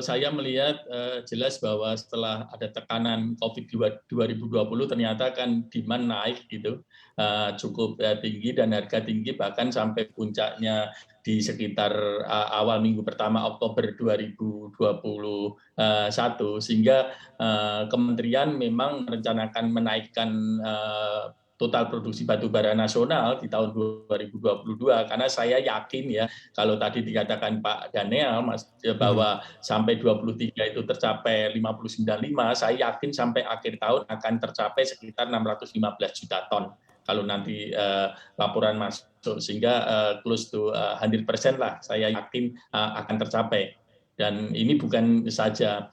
Saya melihat jelas bahwa setelah ada tekanan COVID 2020 ternyata kan demand naik gitu, cukup tinggi dan harga tinggi bahkan sampai puncaknya di sekitar awal minggu pertama Oktober 2021 sehingga kementerian memang merencanakan menaikkan total produksi batubara nasional di tahun 2022 karena saya yakin ya kalau tadi dikatakan Pak Daniel Mas Mhm. bahwa sampai 23 itu tercapai 595, saya yakin sampai akhir tahun akan tercapai sekitar 615 juta ton kalau nanti laporan masuk sehingga close to 100% lah saya yakin akan tercapai. Dan ini bukan saja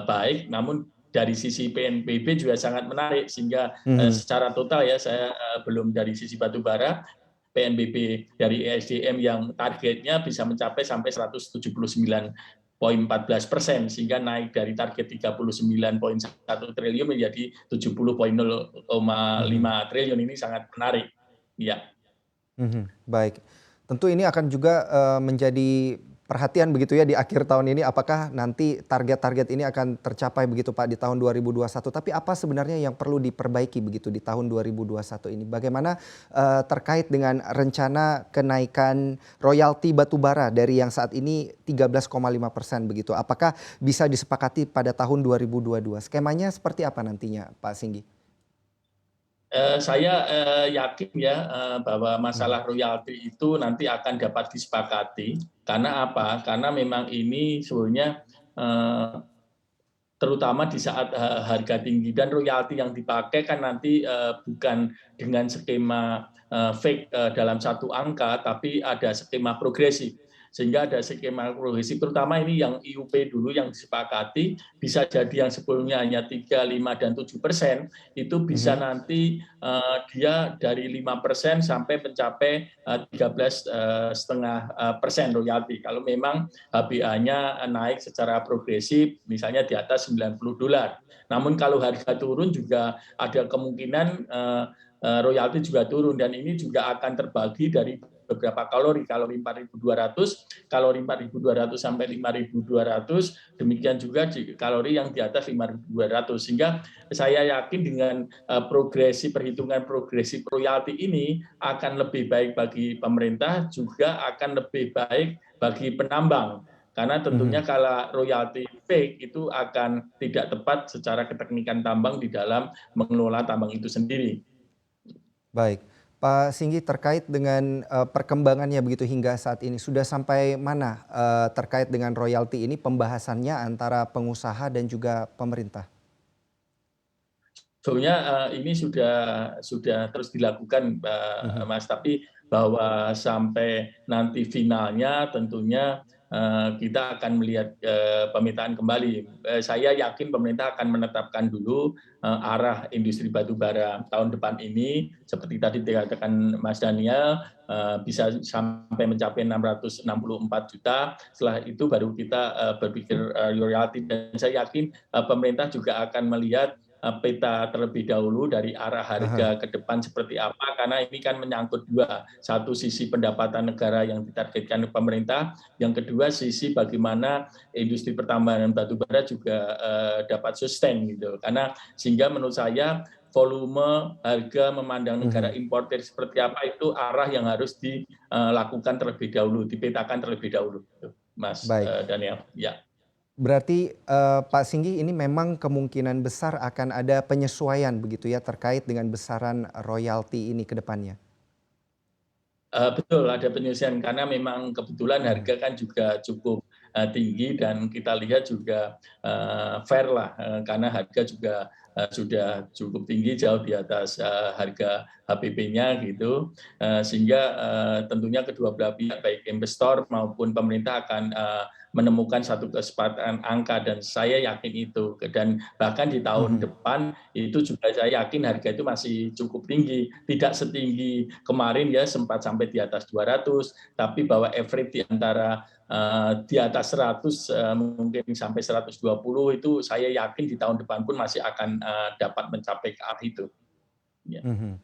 baik, namun dari sisi PNBP juga sangat menarik sehingga Mhm. secara total ya saya belum dari sisi batubara PNBP dari ESDM yang targetnya bisa mencapai sampai 179,14% sehingga naik dari target 39,1 triliun menjadi 70,05 Mhm. triliun ini sangat menarik. Ya. Mhm. Baik. Tentu ini akan juga, menjadi perhatian begitu ya di akhir tahun ini apakah nanti target-target ini akan tercapai begitu Pak di tahun 2021. Tapi apa sebenarnya yang perlu diperbaiki begitu di tahun 2021 ini? Bagaimana, terkait dengan rencana kenaikan royalti batubara dari yang saat ini 13,5% begitu. Apakah bisa disepakati pada tahun 2022? Skemanya seperti apa nantinya Pak Singgi? Saya yakin ya bahwa Mhm. masalah royalti itu nanti akan dapat disepakati. Karena apa? Karena memang ini sebenarnya eh, terutama di saat harga tinggi dan royalti yang dipakai kan nanti bukan dengan skema fake dalam satu angka, tapi ada skema progresif. Sehingga ada skema progresif, terutama ini yang IUP dulu yang disepakati, bisa jadi yang sebelumnya hanya 3, 5, dan 7%, itu bisa Mhm. nanti dia dari 5% sampai mencapai 13,5% royalti. Kalau memang HBA-nya naik secara progresif, misalnya di atas $90. Namun kalau harga turun juga ada kemungkinan royalti juga turun dan ini juga akan terbagi dari beberapa kalori 4.200, kalori 4.200 sampai 5.200, demikian juga kalori yang di atas 5.200 sehingga saya yakin dengan perhitungan progresif royalti ini akan lebih baik bagi pemerintah juga akan lebih baik bagi penambang. Karena tentunya Mhm. kalau royalti fake itu akan tidak tepat secara keteknikan tambang di dalam mengelola tambang itu sendiri. Baik. Pak Singgi terkait dengan, perkembangannya begitu hingga saat ini, sudah sampai mana, terkait dengan royalti ini pembahasannya antara pengusaha dan juga pemerintah? Sebenarnya ini sudah terus dilakukan, Mhm. Mas, tapi bahwa sampai nanti finalnya tentunya kita akan melihat pemetaan kembali. Saya yakin pemerintah akan menetapkan dulu arah industri batubara tahun depan ini, seperti tadi dikatakan Mas Daniel, bisa sampai mencapai 664 juta. Setelah itu baru kita berpikir royalti dan saya yakin pemerintah juga akan melihat peta terlebih dahulu dari arah Aha. harga ke depan seperti apa karena ini kan menyangkut dua, satu sisi pendapatan negara yang ditargetkan pemerintah, yang kedua sisi bagaimana industri pertambangan batubara juga dapat sustain gitu. Karena sehingga menurut saya volume harga memandang negara Mhm. importer seperti apa itu arah yang harus dilakukan terlebih dahulu, dipetakan terlebih dahulu, Mas Baik. Daniel. Ya. Berarti, Pak Singgi ini memang kemungkinan besar akan ada penyesuaian begitu ya terkait dengan besaran royalti ini ke depannya? Betul, ada penyelesaian karena memang kebetulan Mhm. harga kan juga cukup tinggi dan kita lihat juga fair lah, karena harga juga sudah cukup tinggi, jauh di atas harga HPP-nya gitu, sehingga tentunya kedua belah pihak baik investor maupun pemerintah akan menemukan satu kesepakatan angka dan saya yakin itu dan bahkan di tahun Mhm. depan itu juga saya yakin harga itu masih cukup tinggi, tidak setinggi kemarin ya sempat sampai di atas 200, tapi bahwa average di antara di atas 100 mungkin sampai 120 itu saya yakin di tahun depan pun masih akan dapat mencapai ke arah itu. Ya. Mhm.